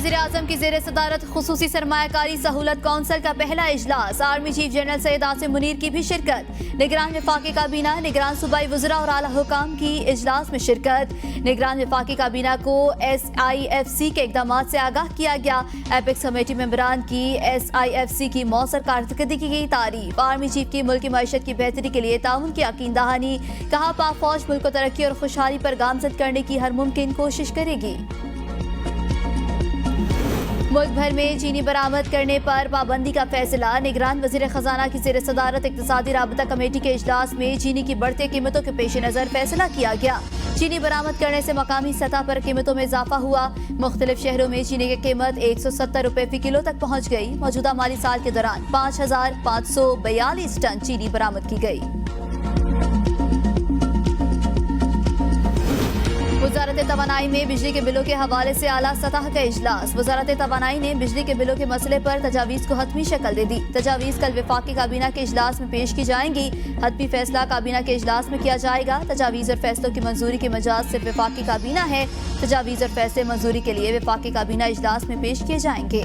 वज़ीर-ए-आज़म की ज़ेर सदारत खुसूसी सरमायाकारी सहूलत कौंसिल का पहला इजलास। Army chief general Syed Asim Munir की भी शिरकत। निगरान वफाकी काबीना, निगरान सूबाई वज़रा और आला हुकाम की इजलास में शिरकत। निगरान वफाकी काबीना को SIFC के इकदाम से आगाह किया गया। एपेक्स कमेटी मेंबरान की SIFC की मौसर कारकर्दगी की गई तारीफ। आर्मी चीफ की मुल्क की मईशत की बेहतरी के लिए ताउन की यकीन दहानी। कहा पाक फौज मुल्क को तरक्की और खुशहाली पर गामजद करने की हर मुमकिन कोशिश करेगी। मुल्क भर में चीनी बरामद करने पर पाबंदी का फैसला। निगरान वजीर खजाना की ज़ेर सदारत इक्तिसादी राबता कमेटी के इजलास में चीनी की बढ़ती कीमतों के पेश नज़र फैसला किया गया। चीनी बरामद करने से मकामी सतह पर कीमतों में इजाफा हुआ। मुख्तलिफ शहरों में चीनी की कीमत 170 रुपए फी किलो तक पहुँच गई। मौजूदा माली साल के दौरान 5542 टन चीनी बरामद की गई। वज़ारत तवानाई में बिजली के बिलों के हवाले से आला सतह का इजलास। वज़ारत तवानाई ने बिजली के बिलों के मसले पर तजावीज़ को हतमी शक्ल दे दी। तजावीज़ कल वफाकी काबीना के इजलास में पेश की जाएंगी। हतमी फैसला काबीना के इजलास में किया जाएगा। तजावीज़ और फैसलों की मंजूरी की मजाज सिर्फ वफाकी काबीना है। तजावीज़ और फैसले मंजूरी के लिए वफाकी काबीना इजलास में पेश किए जाएंगे।